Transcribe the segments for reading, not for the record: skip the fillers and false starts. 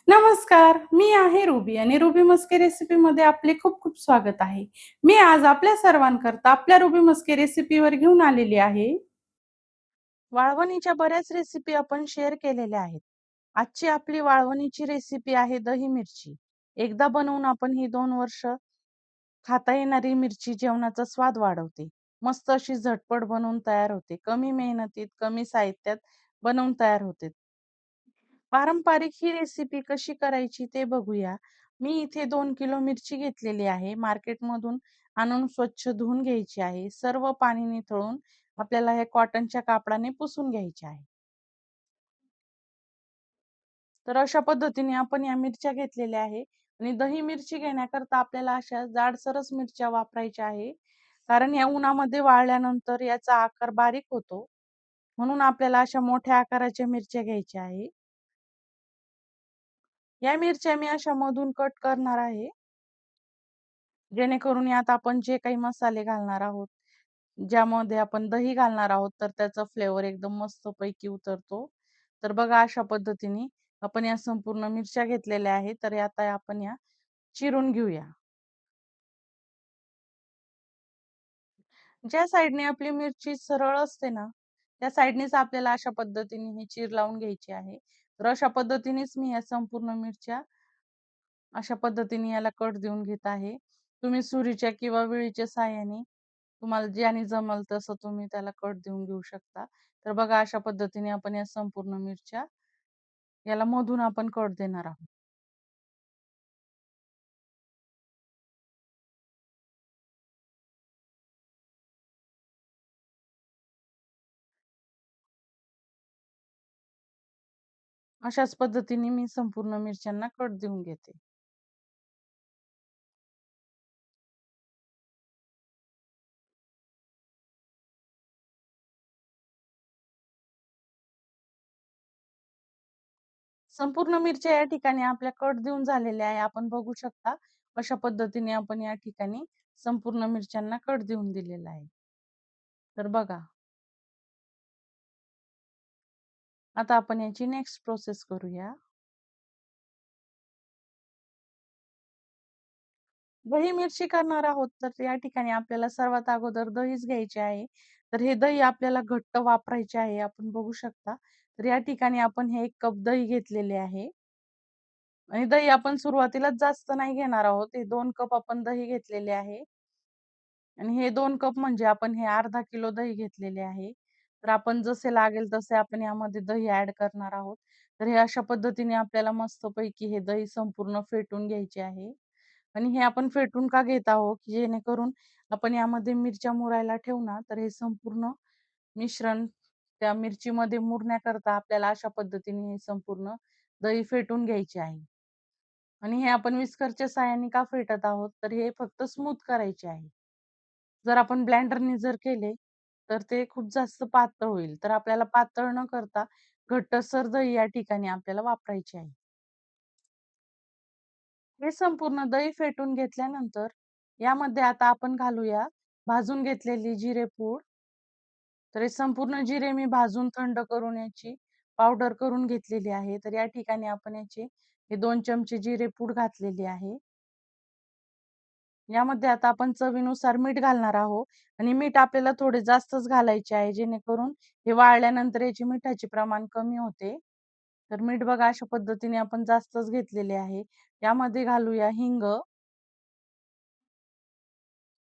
नमस्कार, मी आहे रुबी आणि रुबी मस्के रेसिपीमध्ये आपले खूप खूप स्वागत आहे. मी आज आपल्या सर्वांकरता आपल्या रुबी मस्के रेसिपीवर घेऊन आलेली आहे. वाळवणीच्या बऱ्याच रेसिपी आपण शेअर केलेल्या आहेत. आजची आपली वाळवणीची रेसिपी आहे दही मिरची. एकदा बनवून आपण ही 2 वर्ष खाता येणारी मिरची जेवणाचा स्वाद वाढवते. मस्त अशी झटपट बनवून तयार होते. कमी मेहनतीत, कमी साहित्यात बनवून तयार होते. पारंपरिक ही रेसिपी कशी करायची ते बघूया. मी इथे 2 किलो मिरची घेतलेली आहे. मार्केटमधून आणून स्वच्छ धुवून घ्यायची आहे. सर्व पाणी निथळून आपल्याला हे कॉटनच्या कापडाने पुसून घ्यायचे आहे. तर अशा पद्धतीने आपण या मिरच्या घेतलेल्या आहे आणि दही मिरची घेण्याकरता आपल्याला अशा जाडसरच मिरच्या वापरायच्या आहे. कारण या उन्हामध्ये वाळल्यानंतर याचा आकार बारीक होतो. म्हणून आपल्याला अशा मोठ्या आकाराच्या मिरच्या घ्यायच्या आहे. या मिरच्या मी अशा मधून कट करणार आहे. जेणेकरून यात आपण जे काही मसाले घालणार आहोत, ज्यामध्ये आपण दही घालणार आहोत, तर त्याचा फ्लेवर एकदम मस्तपैकी उतरतो. तर बघा अशा पद्धतीने आपण या संपूर्ण मिरच्या घेतलेल्या आहेत. तर आता आपण या चिरून घेऊया. ज्या साईडने आपली मिरची सरळ असते ना, त्या साईडनेच आपल्याला अशा पद्धतीने ही चीर लावून घ्यायची आहे. तर अशा पद्धतीनेच मी या संपूर्ण मिरच्या अशा पद्धतीने याला कट देऊन घेत आहे. तुम्ही सुरीच्या किंवा विळीच्या साहाय्याने तुम्हाला ज्याने जमल तसं तुम्ही त्याला कट देऊन घेऊ शकता. तर बघा अशा पद्धतीने आपण या संपूर्ण मिरच्या याला मधून आपण कट देणार आहोत. अशाच पद्धतीने मी संपूर्ण मिरच्यांना कट देऊन घेते. संपूर्ण मिरच्या या ठिकाणी आपल्या कट देऊन झालेल्या आहे. आपण बघू शकता. अशा पद्धतीने आपण या ठिकाणी संपूर्ण मिरच्यांना कट देऊन दिलेला आहे. तर बघा. आता आपण याची नेक्स्ट प्रोसेस करूया. दही मिरची करणार आहोत, तर या ठिकाणी आपल्याला सर्वात अगोदर दहीच घ्यायचे आहे. तर हे दही आपल्याला घट्ट वापरायचे आहे. आपण बघू शकता. तर या ठिकाणी आपण हे 1 कप दही घेतलेले आहे. आणि दही आपण सुरुवातीलाच जास्त नाही घेणार आहोत. हे 2 कप आपण दही घेतलेले आहे. आणि हे 2 कप म्हणजे आपण हे अर्धा किलो दही घेतलेले आहे. तर आपण जसे लागेल तसे आपण यामध्ये दही ॲड करणार आहोत. तर हे अशा पद्धतीने आपल्याला मस्तपैकी हे दही संपूर्ण फेटून घ्यायचे आहे. आणि हे आपण फेटून का घेत आहोत, की जेणेकरून आपण यामध्ये मिरच्या मुरायला ठेवू ना, तर हे संपूर्ण मिश्रण त्या मिरचीमध्ये मुरण्याकरता आपल्याला अशा पद्धतीने हे संपूर्ण दही फेटून घ्यायचे आहे. आणि हे आपण विस्करच्या साहाय्याने का फेटत आहोत, तर हे फक्त स्मूथ करायचे आहे. जर आपण ब्लेंडरने जर केले, तर ते खूप जास्त पातळ होईल. तर आपल्याला पातळ न करता घट्टसर दही या ठिकाणी आपल्याला वापरायचे आहे. हे संपूर्ण दही फेटून घेतल्यानंतर यामध्ये आता आपण घालूया भाजून घेतलेली जिरेपूड. तर हे संपूर्ण जिरे मी भाजून थंड करून याची पावडर करून घेतलेली आहे. तर या ठिकाणी आपण याचे हे 2 चमचे जिरेपूड घातलेली आहे. यामध्ये आता आपण चवीनुसार मीठ घालणार आहोत आणि मीठ आपल्याला थोडे जास्तच घालायचे आहे, जेणेकरून हे वाळल्यानंतर याचे मिठाचे प्रमाण कमी होते. तर मीठ बघा अशा पद्धतीने आपण जास्तच घेतलेले आहे. यामध्ये घालूया हिंग.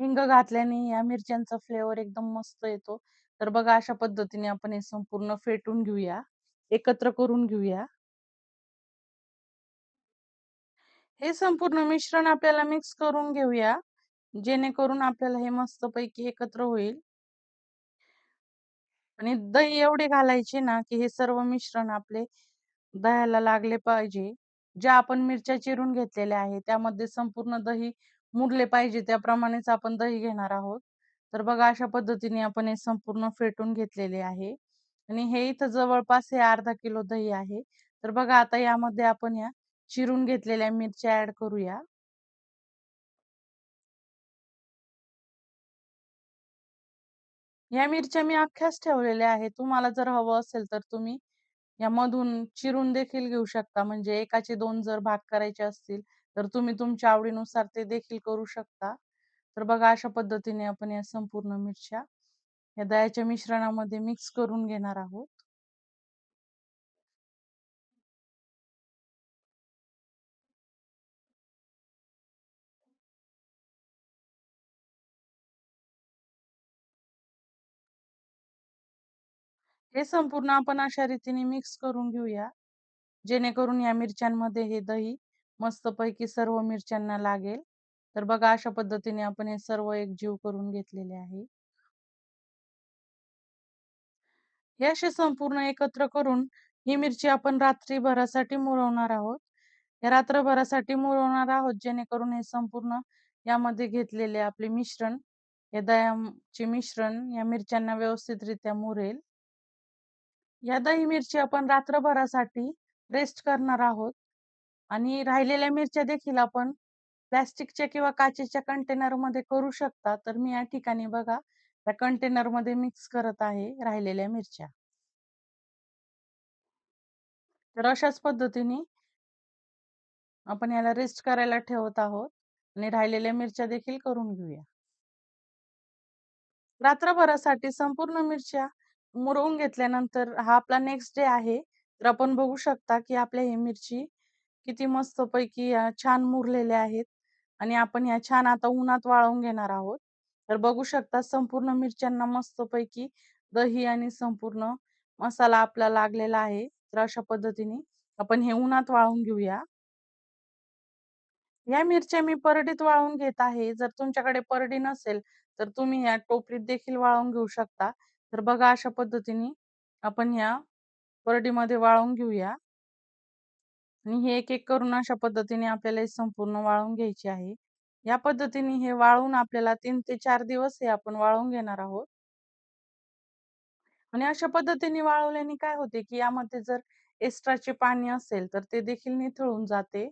हिंग घातल्याने या मिरच्यांचा फ्लेवर एकदम मस्त येतो. तर बघा अशा पद्धतीने आपण हे संपूर्ण फेटून घेऊया. एकत्र करून घेऊया. हे संपूर्ण मिश्रण आपल्याला मिक्स करून घेऊया. जेणेकरून आपल्याला हे मस्तपैकी एकत्र होईल. आणि दही एवढे घालायचे ना, की हे सर्व मिश्रण आपले दह्याला लागले पाहिजे. ज्या आपण मिरच्या चिरून घेतलेल्या आहे, त्यामध्ये संपूर्ण दही मुरले पाहिजे त्याप्रमाणेच आपण दही घेणार आहोत. तर बघा अशा पद्धतीने आपण हे संपूर्ण फेटून घेतलेले आहे. आणि हे इथं जवळपास हे अर्धा किलो दही आहे. तर बघा आता यामध्ये आपण या चिरून घेतलेल्या मिरच्या ॲड करूया. या मिरच्या मी अख्ख्याच ठेवलेल्या आहेत. तुम्हाला जर हवं असेल तर तुम्ही यामधून चिरून देखील घेऊ शकता. म्हणजे एकाचे 2 जर भाग करायचे असतील, तर तुम्ही तुमच्या आवडीनुसार ते देखील करू शकता. तर बघा अशा पद्धतीने आपण या संपूर्ण मिरच्या या दह्याच्या मिश्रणामध्ये मिक्स करून घेणार आहोत. हे संपूर्ण आपण अशा रीतीने मिक्स करून घेऊया, जेणेकरून या मिरच्यांमध्ये हे दही मस्तपैकी सर्व मिरच्यांना लागेल. तर बघा अशा पद्धतीने आपण हे सर्व एकजीव करून घेतलेले आहे. हे असे संपूर्ण एकत्र करून ही मिरची आपण रात्रीभरासाठी मुरवणार आहोत. या रात्रभरासाठी मुरवणार आहोत, जेणेकरून हे संपूर्ण यामध्ये घेतलेले आपले मिश्रण, या दह्याचे मिश्रण या मिरच्यांना व्यवस्थितरित्या मुरेल. या दही मिरची आपण रात्रभरासाठी रेस्ट करणार आहोत आणि राहिलेल्या मिरच्या देखील आपण प्लास्टिकच्या किंवा काचेच्या कंटेनरमध्ये करू शकता. तर मी या ठिकाणी बघा त्या कंटेनरमध्ये मिक्स करत आहे राहिलेल्या मिरच्या. तर अशाच पद्धतीने आपण याला रेस्ट करायला ठेवत आहोत आणि राहिलेल्या मिरच्या देखील करून घेऊया. रात्रभरासाठी संपूर्ण मिरच्या मुरवून घेतल्यानंतर हा आपला नेक्स्ट डे आहे. तर आपण बघू शकता की आपल्या ही मिरची किती मस्तपैकी छान मुरलेल्या आहेत आणि आपण ह्या छान आता उन्हात वाळवून घेणार आहोत. तर बघू शकता संपूर्ण मिरच्यांना मस्तपैकी दही आणि संपूर्ण मसाला आपला लागलेला आहे. तर अशा पद्धतीने आपण हे उन्हात वाळवून घेऊया. या मिरच्या मी परडीत वाळवून घेत आहे. जर तुमच्याकडे परडी नसेल, तर तुम्ही या टोपलीत देखील वाळवून घेऊ शकता. तर बघा अशा पद्धतीने आपण या परडीमध्ये वाळवून घेऊया आणि हे एक-एक करून अशा पद्धतीने आपल्याला हे संपूर्ण वाळवून घ्यायचे आहे. या पद्धतीने हे वाळवून आपल्याला 3 ते 4 दिवस हे आपण वाळवून घेणार आहोत. आणि अशा पद्धतीने वाळवल्याने काय होते, की यामध्ये जर एक्स्ट्राचे पाणी असेल, तर ते देखील निथळून जाते.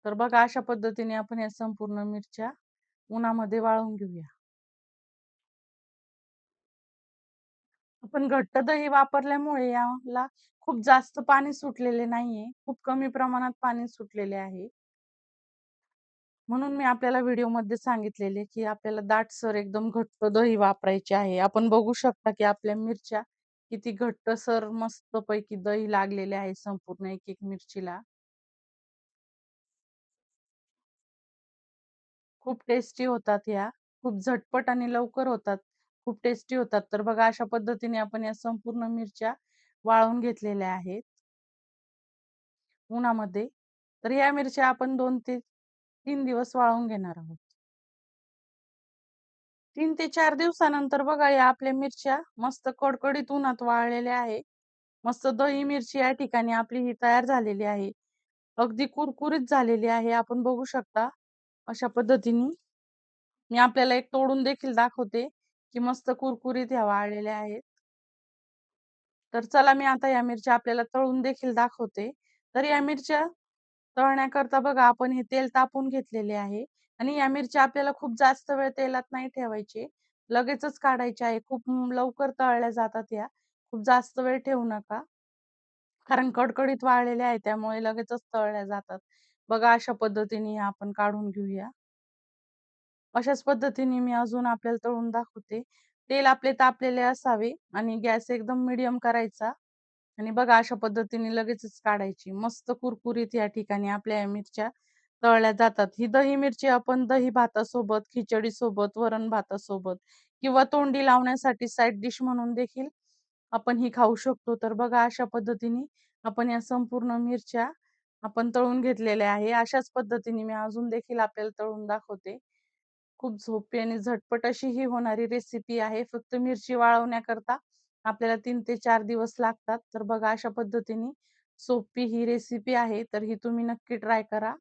तर बघा अशा पद्धतीने आपण या संपूर्ण मिरच्या उन्हामध्ये वाळवून घेऊया. आपण घट्ट दही वापरल्यामुळे याला खूप जास्त पाणी सुटलेले नाहीये. खूप कमी प्रमाणात पाणी सुटलेले आहे. म्हणून मी आपल्याला व्हिडिओमध्ये सांगितलेले, की आपल्याला दाटसर एकदम घट्ट दही वापरायचे आहे. आपण बघू शकता, की आपल्या मिरच्या किती घट्टसर मस्तपैकी दही लागलेले आहे संपूर्ण एक-एक मिरचीला. खूप टेस्टी होतात या. खूप झटपट आणि लवकर होतात. खूप टेस्टी होतात. तर बघा अशा पद्धतीने आपण या संपूर्ण मिरच्या वाळवून घेतलेल्या आहेत उन्हामध्ये. तर या मिरच्या आपण 2 ते 3 दिवस वाळवून घेणार आहोत. 3 ते 4 दिवसानंतर बघा या आपल्या मिरच्या मस्त कडकडीत उन्हात वाळलेल्या आहे. मस्त दही मिरची या ठिकाणी आपली ही तयार झालेली आहे. अगदी कुरकुरीत झालेली आहे. आपण बघू शकता अशा पद्धतीने. मी आपल्याला एक तोडून देखील दाखवते, की मस्त कुरकुरीत ह्या वाळलेल्या आहेत. तर चला मी आता या मिरच्या आपल्याला तळून देखील दाखवते. तर या मिरच्या तळण्याकरता बघा आपण हे तेल तापून घेतलेले आहे आणि या मिरच्या आपल्याला खूप जास्त वेळ तेलात नाही ठेवायचे. लगेचच काढायच्या आहे. खूप लवकर तळल्या जातात या. खूप जास्त वेळ ठेवू नका. कारण कडकडीत वाळलेल्या आहेत त्यामुळे लगेचच तळल्या जातात. बघा अशा पद्धतीने ह्या आपण काढून घेऊया. अशाच पद्धतीने मी अजून आपल्याला तळून दाखवते. तेल आपले तापलेले असावे आणि गॅस एकदम मीडियम करायचा आणि बघा अशा पद्धतीने लगेचच काढायची. मस्त कुरकुरीत या ठिकाणी आपल्या या मिरच्या तळल्या जातात. ही दही मिरची आपण दही भातासोबत, खिचडीसोबत, वरण भातासोबत किंवा तोंडी लावण्यासाठी साइड डिश म्हणून देखील आपण ही खाऊ शकतो. तर बघा अशा पद्धतीने आपण या संपूर्ण मिरच्या आपण तळून घेतलेल्या आहे. अशाच पद्धतीने मी अजून देखील आपल्याला तळून दाखवते. खूप सोपी आणि झटपट अशी ही होणारी रेसिपी आहे. फक्त मिरची वाळवण्याकरता आपल्याला 3 ते 4 दिवस लागतात. तर बघा अशा पद्धतीने सोपी ही रेसिपी आहे. तर ही तुम्ही नक्की ट्राय करा.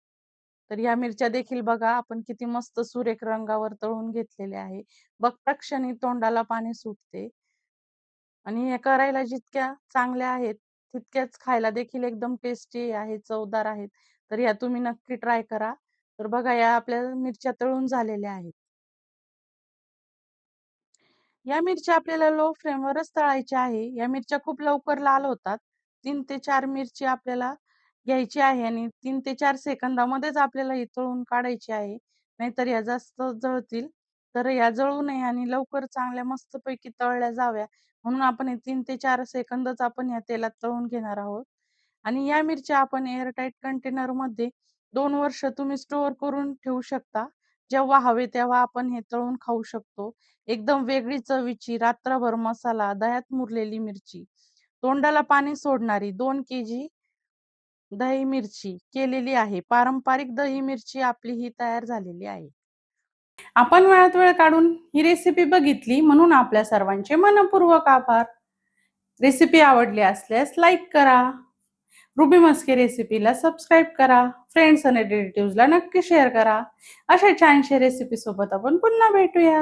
तर ह्या मिरच्या देखील बघा आपण किती मस्त सुरेख रंगावर तळून घेतलेल्या आहे. बघता क्षणी तोंडाला पाणी सुटते आणि हे करायला जितक्या चांगल्या आहेत, तितक्याच खायला देखील एकदम टेस्टी आहे, चवदार आहेत. तर ह्या तुम्ही नक्की ट्राय करा. तर बघा या आपल्या मिरच्या तळून झालेल्या आहेत. या मिरच्या आपल्याला लो फ्लेमवरच तळायच्या आहे. या मिरच्या खूप लवकर लाल होतात. 3 ते 4 मिरची आपल्याला घ्यायची आहे आणि 3 ते 4 सेकंदामध्येच आपल्याला ही तळून काढायची आहे. नाहीतर या जास्त जळतील. तर या जळू नये आणि लवकर चांगल्या मस्तपैकी तळल्या जाव्या म्हणून आपण हे 3 ते 4 सेकंदच आपण या तेलात तळून घेणार आहोत. आणि या मिरच्या आपण एअरटाईट कंटेनरमध्ये 2 वर्ष तुम्ही स्टोअर करून ठेवू शकता. जेव्हा हवे तेव्हा आपण हे तळून खाऊ शकतो. एकदम वेगळी चवीची रात्रभर मसाला, दह्यात मुरलेली मिरची, तोंडाला पाणी सोडणारी 2 केजी दही मिरची केलेली आहे. पारंपरिक दही मिरची आपली ही तयार झालेली आहे. आपण वेळात वेळ काढून ही रेसिपी बघितली म्हणून आपल्या सर्वांचे मनःपूर्वक आभार. रेसिपी आवडली असल्यास लाईक करा. रुबी मस्के रेसिपीला सबस्क्राईब करा. फ्रेंड्स आणि रिलेटिव्हजला नक्की शेअर करा. अशा छानशा रेसिपी सोबत आपण पुन्हा भेटूया.